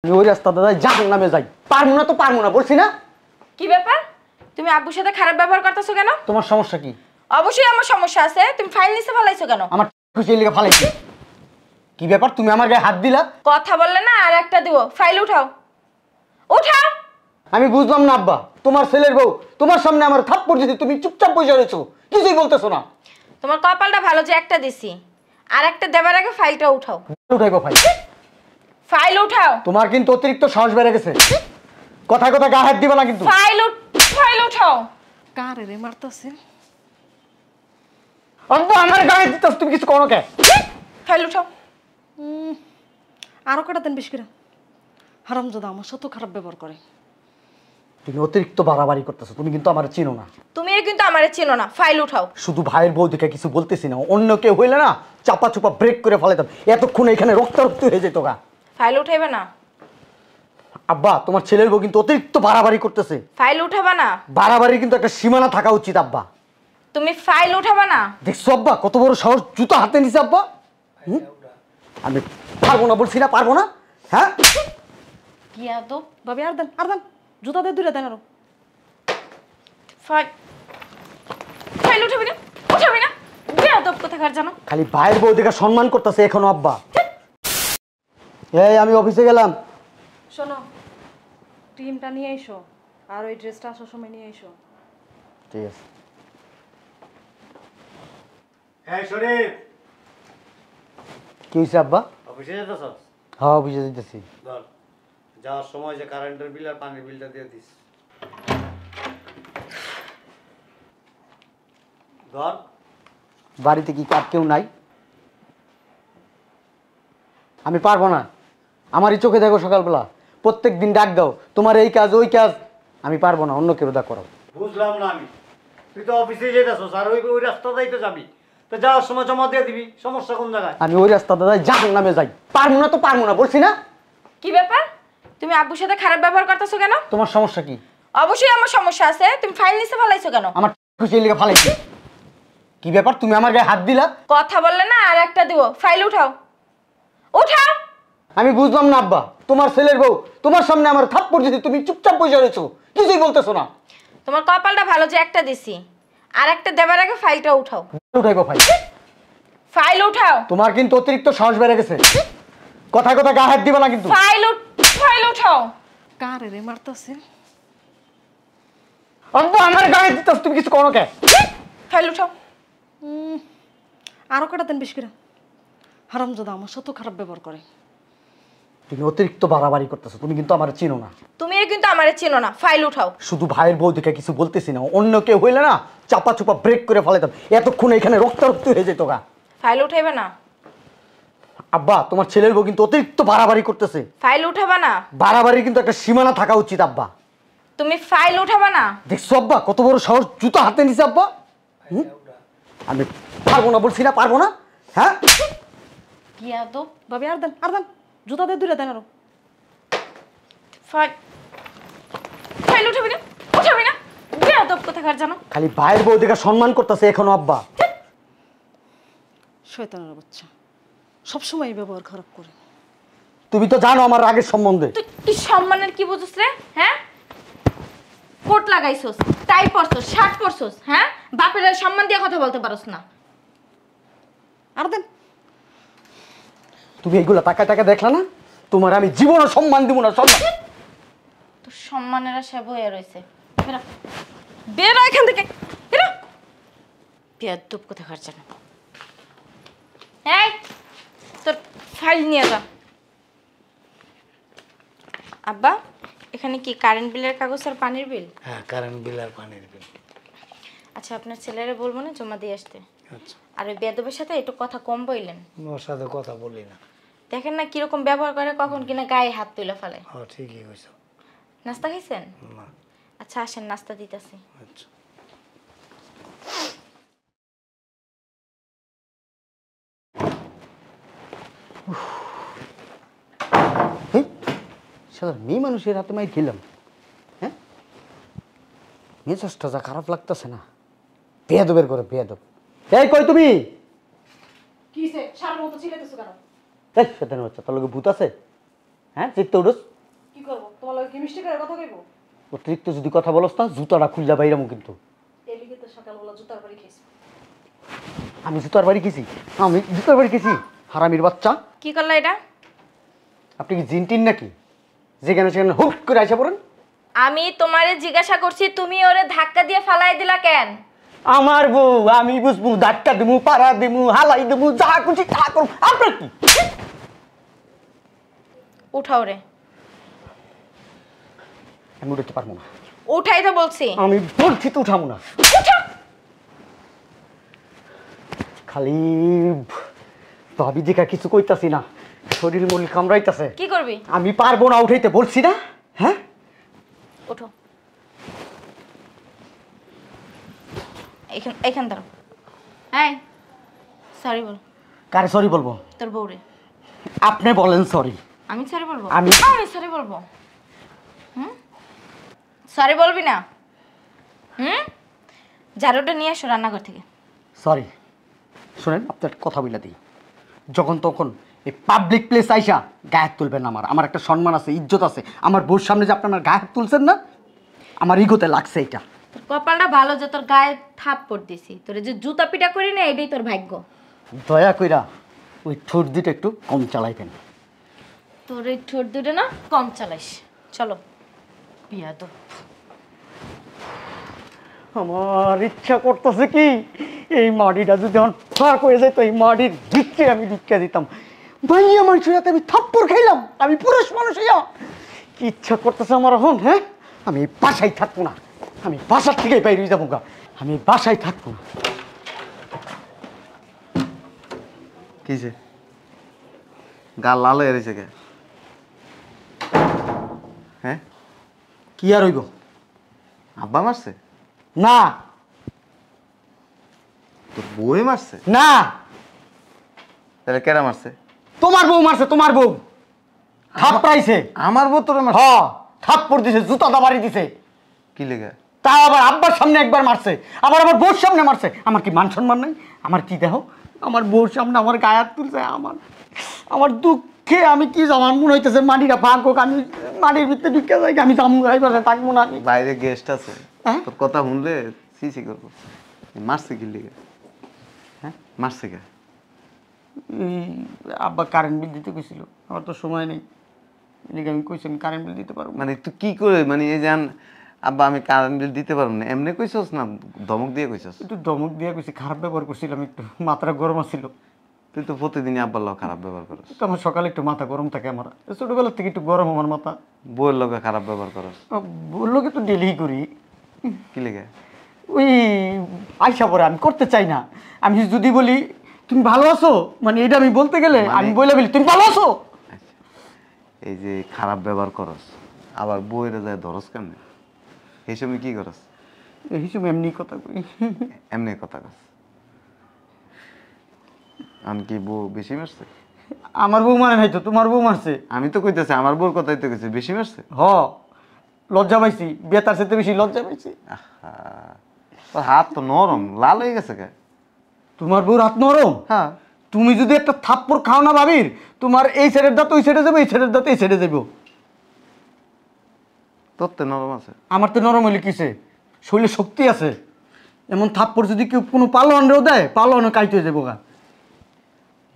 আমি ওই রাস্তাতে যাই, জাহান্নামে যাই। পারবো না তো পারবো না, বলছি না। কি ব্যাপার? তুমি আব্বুর সাথে খারাপ ব্যবহার করতেছো কেন? তোমার সমস্যা কি? অবশ্যই আমার সমস্যা আছে। তুমি ফাইল নিচে ফেলাইছো কেন? আমার খুশি লিখে ফালাইছি। কি ব্যাপার, তুমি আমার গায়ে হাত দিলা? কথা বললে না আর একটা দিব। ফাইল উঠাও, উঠাও। আমি বুঝলাম না আব্বা, তোমার ছেলের বউ তোমার সামনে আমার থাপ্পড় দিতে তুমি চুপচাপ বসে রয়েছো, কিছুই বলতেছো না। তোমার কপালটা ভালো যে একটা দিছি, আর একটা দেবার আগে ফাইলটা উঠাও। উঠাইবো ফাইল? ফাইল উঠাও। তোমার কিন্তু অতিরিক্ত সাহস বেড়ে গেছে, কথায় কথায় গায়ে হাত দিবা না কিন্তু। ফাইল উঠাও। কারে রে মারতাছে? আব্বা আমার গায়ে দিতেছ, তুমি কিছু করো কে? ফাইল উঠাও। আরো কটা দেন বেশি করে। হারামজাদা আমার সাথে খারাপ ব্যবহার করে। তুমি অতিরিক্ত বাড়াবাড়ি করতেছো, তুমি কিন্তু আমার চিনো না। তুমি কিন্তু আমারে চিনো না। ফাইল উঠাও। শুধু ভাইয়ের বউ দেখে কিছু বলতেছি না, অন্য কেউ হইলে না চাপা চুপা ব্রেক করে ফেলাইতাম, এতক্ষণ এখানে রক্তারক্ত হয়ে যেত গা। ফাইল উঠাইবে না? আব্বা তোমার ছেলের বউ কিন্তু অতিরিক্ত বাড়াবাড়ি করতেছে। ফাইল উঠাবা না? বাড়াবাড়ি কিন্তু একটা সীমানা থাকা উচিত আব্বা। তুমি ফাইল উঠাবা না? দেখছো আব্বা কত বড় সাহস, জুতো হাতে নিছে আব্বা। আমি পারবো না, বলছি না পারবো না। হ্যাঁ কি আদো? ভাবি আর দেন জুতা দিয়ে দূরে দেন আরো। ফাইল উঠাবি না? উঠাবি না? বেয়াদব কোথাকার জানো? খালি ভাইয়ের বউ দেখে সম্মান করতেছে এখনো আব্বা। এই আমি অফিসে গেলাম। শোনো, টিমটা নিয়ে এসো আর ওই ড্রেসটা আসার সময় নিয়ে এসো। ঠিক আছে। হ্যাঁ শরীফ, কি হয়েছে আব্বা? অফিসে যেতেছস? হ্যাঁ অফিসে দিতেছি। ধর, যাওয়ার সময় যে কারেন্টের বিল আর পানির বিলটা দিয়ে দিস। ধর। বাড়িতে কি আর কেউ নাই? আমি পারবো না, আমারই চোখে দেখো সকালবেলা প্রত্যেক দিন ডাক দাও, তোমার এই কাজ ওই কাজ। আমি পারবো না, অন্য কেউ দা করো। বুঝলাম না আমি, তুই তো অফিসে যেতেছস আর ওই ওই রাস্তাতেই তো যাবি, তো যাওয়ার সময় জমা দিয়ে দিবি। সমস্যা কোন জায়গায়? আমি ওই রাস্তাতে যাই, জাহান্নামে যাই। পারবো না তো পারবো না, বলছি না। কি ব্যাপার? তুমি আব্বুর সাথে খারাপ ব্যবহার করতেছো কেন? তোমার সমস্যা কি? অবশ্যই আমার সমস্যা আছে। তুমি ফাইল নিচে ফেলাইছো কেন? আমার খুশি লিখে ফালাইছি। কি ব্যাপার, তুমি আমার গায়ে হাত দিলা? কথা বললে না আর একটা দিব। ফাইল উঠাও, উঠাও। আমি বুঝলাম না আব্বা, তোমার ছেলের বউ তোমার সামনে আমার থাপ্পড় দিতে তুমি চুপচাপ বসে রয়েছো, কিছুই বলতেছো না। তোমার কপালটা ভালো যে একটা দিছি, আর একটা দেবার আগে ফাইলটা উঠাও। উঠাইবো ফাইল? ফাইল উঠাও। তোমার কিন্তু অতিরিক্ত সাহস বেড়ে গেছে, কথায় কথায় গায়ে হাত দিবা না কিন্তু। ফাইল উঠাও। কারে রে মারতাছে? আব্বা আমার গায়ে দিতেছ, তুমি কিছু করো কে? ফাইল উঠাও। আরো কটা দেন বেশি করে। হারামজাদা আমার সাথে খারাপ ব্যবহার করে। তুমি অতিরিক্ত বাড়াবাড়ি করতেছো, তুমি কিন্তু আমার চিনো না। তুমি কিন্তু আমারে চিনো না। ফাইল উঠাও। শুধু ভাইয়ের বউ দেখে কিছু বলতেছি না, অন্য কেউ হইলে না চাপা চুপা ব্রেক করে ফেলাইতাম, এতক্ষণ এখানে রক্তারক্ত হয়ে যেত গা। ফাইল উঠাইবে না? আব্বা তোমার ছেলের বউ কিন্তু অতিরিক্ত বাড়াবাড়ি করতেছে। ফাইল উঠাবা না? বাড়াবাড়ি কিন্তু একটা সীমানা থাকা উচিত আব্বা। তুমি ফাইল উঠাবা না? দেখছো আব্বা কত বড় সাহস, জুতো হাতে নিছে আব্বা। আমি পারবো না, বলছি না পারবো না। হ্যাঁ কি আদো? ভাবি আর দেন জুতা দিয়ে দূরে দেন আরো। ফাইল উঠাবি না? উঠাবি না? বেয়াদব কোথাকার জানো? খালি ভাইয়ের বউ দেখে সম্মান করতেছে এখনো আব্বা। শয়তানের বাচ্চা, সবসময় এই ব্যবহার খারাপ করে। তুমি তো জানো আমার রাগের সম্বন্ধে। তুই সম্মানের কি বুঝছিস রে? হ্যাঁ, কোট লাগাইছস, টাই পরছস, শার্ট পরছস, হ্যাঁ, বাপের সম্মান দিয়ে কথা বলতে পারোস না। আর দেন। তুমি এইগুলা টাকা টাকা দেখলা না, তোমার আমি জীবনে সম্মান দিব না। সম্মান তোর সম্মানের আশায় বয়ে রয়েছে। বেরো, বেরো এখান থেকে, বেরো। বেয়াদব কোথাকার জানো? এই তোর ফাইল নিয়ে যা। আব্বা, এখানে কি কারেন্ট বিলের কাগজ আর পানির বিল? হ্যাঁ, কারেন্ট বিল আর পানির বিল। আচ্ছা, আপনার ছেলেরা বলবো না জমা দিয়ে আসতে। আচ্ছা, আর ওই বেয়াদবের সাথে একটু কথা কম বললেন। ওর সাথে কথা বলি না। দেখেন না কিরকম ব্যবহার করে, কখন কিনা গায়ে হাত তুলে ফেলে। হ্যাঁ ঠিকই কইছ। নাস্তা খাইছেন? না। আচ্ছা আসেন, নাস্তা দিতেছি। আচ্ছা। মেয়ে মানুষের হাতে মাই খেলাম। হ্যাঁ, মেজাজটা যা খারাপ লাগতেছে না। বেয়াদবের করে বেয়াদব। এই কই তুমি? কিসে সারা মতো চিল্লাইতেছো কেন? এই শয়তানের বাচ্চা, তোর লগে ভূত আছে? হ্যাঁ, চিত্তে উঠোস। তোমার লগে কি মিষ্টি করে কথা কইব? অতিরিক্ত যদি কথা বলস না জুতাটা খুললা বাইরামু কিন্তু। এলিগে তো সকালবেলা জুতার বাড়ি খাইছি। আমি জুতার বাড়ি খেয়েছি? আমি জুতার বাড়ি খেয়েছি? হারামির বাচ্চা, কি করলা এটা? আপনি কি জিনটিন নাকি যেখানে সেখানে হুট করে আসা পড়েন? আমি তোমারে জিজ্ঞাসা করছি তুমি ওরে ধাক্কা দিয়ে ফালাই দিলা কেন? আমার বউ, আমি বুঝবো, ধাক্কা দেবো, পাড়া দেবো, হালাই দেবো, যা খুশি তা করবো, আপনার কি? উঠাও রে। আমি উঠতে পারবো না। উঠাই তো বলছি। আমি বলছি তো উঠাবো না। উঠা। খালি ভাবি দেখা কিছু কইতাছি না, শরীর মন কামড়াইতাছে। কি করবি? আমি পারবো না উঠাইতে, বলছি না? হ্যাঁ, ওঠো। এখান দাঁড়াও। এই সরি বল। কারে সরি বলবো? তোর বউরে। আপনি বলেন সরি। আমি সরি বলবো? আমি সরি বলবো। সরি বলবি না? ঝাড়ুটা নিয়ে আসো রান্নাঘর থেকে। সরি। শোনেন, আপনার কথা বলে দিই, যখন তখন এই পাবলিক প্লেস আইসা গায়ে হাত তুলবেন না। আমার একটা সম্মান আছে, ইজ্জত আছে। আমার বউর সামনে যে আপনি আমার গায়ে হাত তুলছেন না, আমার ইগোতে লাগছে এটা। তোর কপালটা ভালো যে তোর গায়ে থাপ্পড় দিছি। তোর যে জুতা পিটা করি না এটাই তোর ভাগ্য। দয়া কইরা ওই ঠোঁট দুটো একটু কম চালাইবেন। তোর এই ঠোঁট দুটো না কম চালাইস। চলো বিয়া তো। আমার ইচ্ছা করতেছে কি, এই মাটিটা যদি আমার ফাঁক হয়ে যায় তো এই মাটির ভিক্ষে আমি ভিক্ষা দিতাম। ভাইয়া মানুষের হাতে আমি থাপ্পড় খাইলাম, আমি পুরুষ মানুষ হইয়া কি ইচ্ছা করতেছে আমার এখন। হ্যাঁ, আমি এই বাসায় থাকবো না, আমি বাসার থেকে বাইরে যাবো গা, আমি এই বাসায় থাকবো না। কিছে গাল লাল হয়ে রয়েছে কে? হ্যাঁ, কি আর হইব? আব্বা মারছে? না তোর বউয়ে মারছে? না, তাহলে কেরা মারছে? তোমার বউ মারছে, তোমার বউ থাপড়াইছে। আমার বউ তোরে মারছে? হ্যাঁ, থাপ্পড় দিছে, জুতা দাবাড়ি দিছে। কি লেগে? তা আবার আব্বার সামনে একবার মারছে, আবার আমার বউর সামনে মারছে। আমার কি মান সম্মান নাই? আমার কি দেহ? আমার বউর সামনে আমার গায়ে হাত তুলছে। আমার দুঃখে আমি কি আমার মনে হইতেছে মাটিটা ফাঁক হোক, আমি মাটির ভিতরে ঢুকে যাই, আমি যাবো গাইবারে থাকবো না। আমি বাইরে গেস্ট আছে, হ্যাঁ? তোর কথা শুনলে সিসি করবো। মারছে কি লেগে? হ্যাঁ, মারছে কে? এই আব্বা কারেন্ট বিল দিতে গেছিল, আমার তো সময় নেই, এদিকে আমি কইছি আমি কারেন্ট বিল দিতে পারবো। মানে তুই কি করে, মানে এই জান আব্বা আমি কারেন্ট বিল দিতে পারবো না এমনি কইছস না ধমক দিয়ে কইছস? একটু ধমক দিয়ে কইছি, খারাপ ব্যবহার করছিলাম, একটু মাথাটা গরম ছিল। তুই তো প্রতিদিনই আব্বার লোক খারাপ ব্যবহার করস। তো আমার সকালে একটু মাথা গরম থাকে, আমার ছোটবেলার থেকে একটু গরম আমার মাথা। বউয়ের লোকে খারাপ ব্যবহার করস বললো কি তো ডেলি করি। কি লেগে? ওই আইসা পরে আমি করতে চাই না। আমি যদি বলি তুমি ভালো আছো, মানে এটা আমি বলতে গেলে আমি বলে বলি তুমি ভালো আছো। আচ্ছা, এই যে খারাপ ব্যবহার করস আবার বউয়ের যায় ধরস কেমনে? এই সময় কি করস? এই হিসেবে এমনি কথা কই। এমনি কথা কস? আমি কি বউ বেশি মারছে? আমার বউ মানে নাই তো, তোমার বউ মারছে। আমি তো কইতেছি আমার বউর কথাই তো কইছি, বেশি মারছে? হ, লজ্জা পাইছি, বেতার সাথে বেশি লজ্জা পাইছি। আহা, তোর হাত তো নরম, লাল হয়ে গেছে কে? তোমার বউর হাত নরম? হ্যাঁ। তুমি যদি একটা থাপ্পড় খাও না ভাবির, তোমার এই সাইডের দাঁত ওই সাইডে যাবে, এই সাইডের দাঁত এই সাইডে যাবো। তোর তো নরম আছে। আমার তো নরম হইলে কিসে, শরীরে শক্তি আছে। এমন থাপ্পড় যদি কেউ কোনো পালোয়ানরেও দেয়, পালোয়ানও কাইতে হয়ে যাবো গা।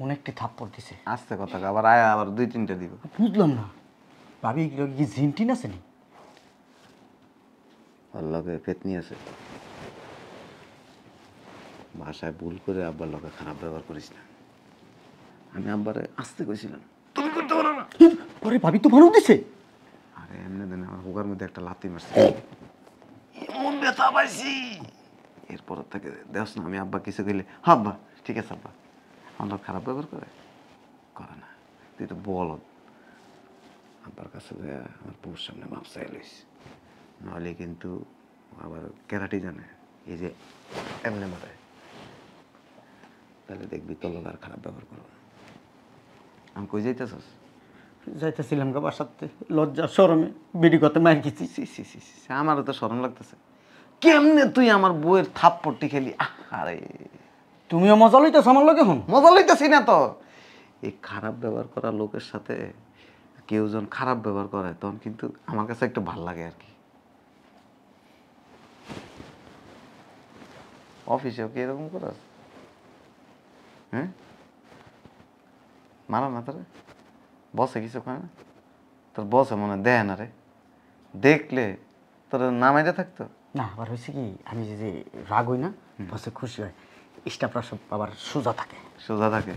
অনেকটি থাপ্পড় দিছে। আস্তে কথা কও, আবার আয়া আবার 2-3টা দিব। বুঝলাম না ভাবি, এগুলো কি জিনটিন আছে নি? ওর লগে পেতনি আছে। ভাষায় ভুল করে আব্বার লগে খারাপ ব্যবহার করিস না। আমি আব্বারে আসতে কইছিলাম, তুমি করতে পারো না। পরে ভাবি তো ভালো দিছে। আরে এমনি দিন আমার হুগার মধ্যে একটা লাথি মারছে, এমন ব্যথা পাইছি। এরপর থেকে দেখ না, আমি আব্বা কিছু কইলে হ্যাঁ আব্বা ঠিক আছে আব্বা। আমার খারাপ ব্যবহার করে না, তুই তো বলদ। আব্বার কাছে আমার বউর সামনে মাপ চাই লইস, নাহলে কিন্তু আবার ক্যারাটি জানে এই যে এমনি মারে, তাহলে দেখবি তোর লোক আর খারাপ ব্যবহার করবো না। আমি কই যাইতেছস? যাইতেছিলাম গা বাসাতে, লজ্জা শরমে বিড়ি করতে মার গেছি। আমারও তো শরম লাগতেছে। কেমনে তুই আমার বউয়ের থাপ্পড়টি খেলি? আরে তুমিও মজা লইতেছ আমার লগে এখন? মজা লইতেছি না তো, এই খারাপ ব্যবহার করা লোকের সাথে কেউ যখন খারাপ ব্যবহার করে তখন কিন্তু আমার কাছে একটু ভাল লাগে আর কি। অফিসেও কি এরকম করা? হ্যাঁ, মারা না তোরা বসে কিছু কয় না? তোর বসে মনে দেয় না রে, দেখলে তোর নামাইতে থাকতো। না আবার হয়েছে কি, আমি যে রাগ হই না, বসে খুশি হয়, স্টাফরা সব আবার সোজা থাকে। সোজা থাকে।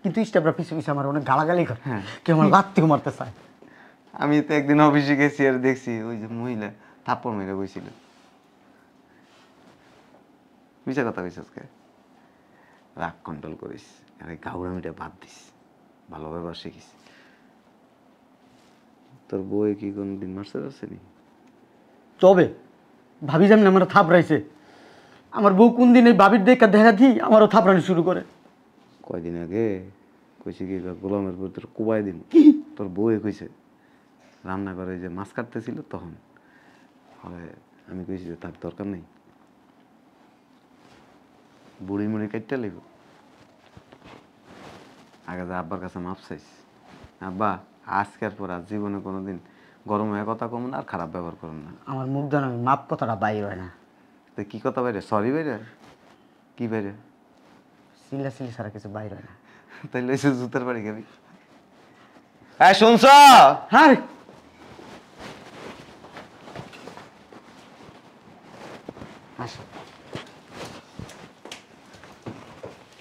কিন্তু স্টাফরা পিছু পিছু আমার অনেক গালাগালি করে, কেউ আমার লাত্তিও মারতে চায়। আমি তো একদিন অফিসে গেছি আর দেখছি ওই যে মহিলা থাপ্পড় মেরে বইছিল। মিছা কথা কইছিস কে? রাগ কন্ট্রোল করিস, আর এই গাউরামিটা বাদ দিস, ভালো ব্যবহার শিখিস। তোর বই কি কোনদিন মারতে পারছেনি? তবে ভাবি যেমন আমার থাপড়াইছে, আমার বউ কোন দিন এই ভাবির দেখা দিই আমারও থাপড়ানি শুরু করে। কয়দিন আগে কইছে কি গোলামের পর তোর কুবাই দিন, তোর বউয়ে কইছে রান্না করে যে মাছ কাটতেছিল তখন। ফলে আমি কইছি যে তার দরকার নেই, বুড়ি মুড়ি কাটতে লিব। আগে যা আব্বার কাছে মাপ চাইস, আব্বা আজকের পর আর জীবনে কোনোদিন গরম হয়ে কথা কম না, আর খারাপ ব্যবহার করুন না। আমার মুখ জানো মাপ কথাটা বাইর হয় না। তো কি কথা বাইরে? সরি বাইরে? কি বাইরে? সিলা সিলি ছাড়া কিছু বাইর হয় না। তাইলে এসে জুতার বাড়ি খাবি। হ্যাঁ শুনছ? হ্যাঁ আসো,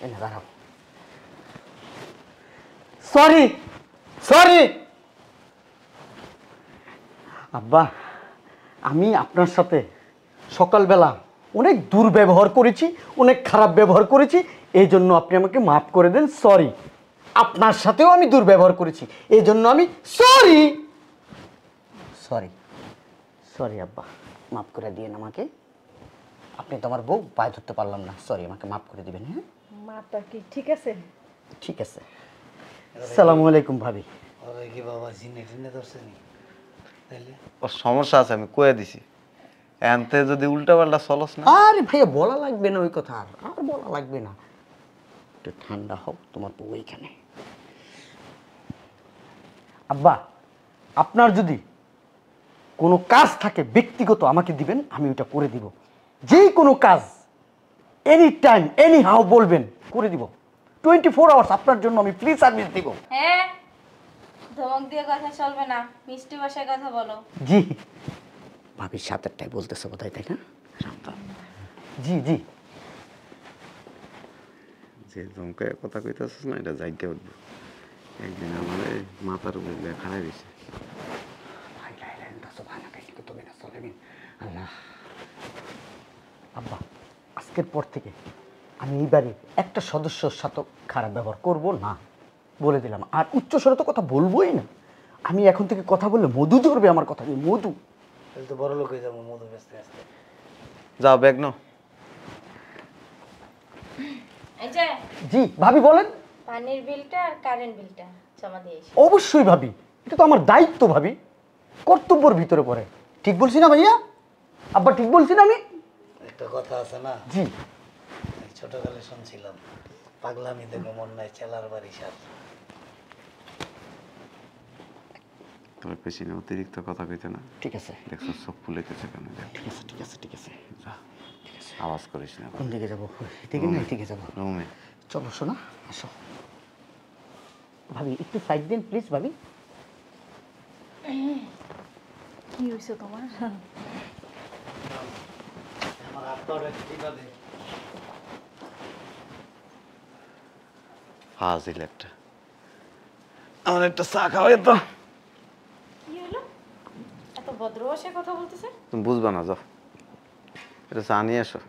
এনে দাঁড়াও। সরি সরি আব্বা, আমি আপনার সাথে সকালবেলা অনেক দুর্ব্যবহার করেছি, অনেক খারাপ ব্যবহার করেছি, এই জন্য আপনি আমাকে মাফ করে দেন। সরি। আপনার সাথেও আমি দুর্ব্যবহার করেছি, এই জন্য আমি সরি সরি সরি আব্বা, মাফ করে দিয়েন আমাকে। আপনি তো আমার বউ, পায়ে ধরতে পারলাম না, সরি, আমাকে মাফ করে দিবেন। হ্যাঁ মাপটা কি ঠিক আছে? ঠিক আছে। আসসালামু আলাইকুম ভাবি। ওরে কি বাবা জিনে টিনে ধরছেনি? তাইলে ওর সমস্যা আছে, আমি কয়ে দিছি। এনতে যদি উল্টা পাল্টা চলস না। আরে ভাইয়া বলা লাগবে না ওই কথা, আর বলা লাগবে না। একটু ঠান্ডা হোক, তোমার বউ এইখানে। আব্বা, আপনার যদি কোনো কাজ থাকে ব্যক্তিগত আমাকে দিবেন, আমি ওইটা করে দিব। যে কোনো কাজ এনি টাইম এনি হাউ বলবেন, করে দিব। 24 আওয়ার্স আপনার জন্য আমি ফ্রি সার্ভিস দিব। হ্যাঁ, ধমক দিয়ে কথা চলবে না, মিষ্টি ভাষায় কথা বলো। জি ভাবির সাথেরটাই বলতেছে বোধহয়, তাই না? জি জি। যে জমকে কথা কইতেছিস না, এটা জায়গা উঠবো একদিন। আমার মাথার উপরে খারাপ হয়েছে। আল্লাহ। আব্বা, আজকের পর থেকে আমি এই বাড়ির একটা সদস্যর সাথে খারাপ ব্যবহার করব না, বলে দিলাম। আর উচ্চস্বরে তো কথা বলবোই না। আমি এখন থেকে কথা বললে মধু ঝরবে আমার কথা, মধু। তাহলে তো বড় লোক হয়ে যাবো মধু বেচতে বেচতে। যাও ব্যাগ নাও। এই যে জি ভাবি বলেন। পানির বিলটা আর কারেন্ট বিলটা জমা দিয়ে এসো। অবশ্যই ভাবি, এটা তো আমার দায়িত্ব ভাবি, কর্তব্যের ভিতরে পড়ে। ঠিক বলছি না ভাইয়া? আব্বা ঠিক বলছি না আমি? একটা কথা আছে না, জি। এই ছোটকালে শুনছিলাম, পাগলামি দেখে মন নাই চেলার বাড়ি সার। তোর পেছনে অতিরিক্ত কথা কইতে না। ঠিক আছে দেখছো সব ফুলেতেছে কেন? ঠিক আছে ঠিক আছে ঠিক আছে। যা, আওয়াজ করিস না। কোন দিকে যাবো? ঠিক না, ঠিক যাবো। রুমে চলো শোনা, আসো। ভাবি একটু সাইড দিন প্লিজ ভাবি। কি হয়েছে তোমার? আমার হাত পাওয়াটা ঠিক আছে। ফাজিল একটা। আমার একটা চা খাওয়াই তো। কি হলো? এত ভদ্র ভাষায় কথা বলতেছে? তুমি বুঝবা না, যাও এটা চা নিয়ে এসো।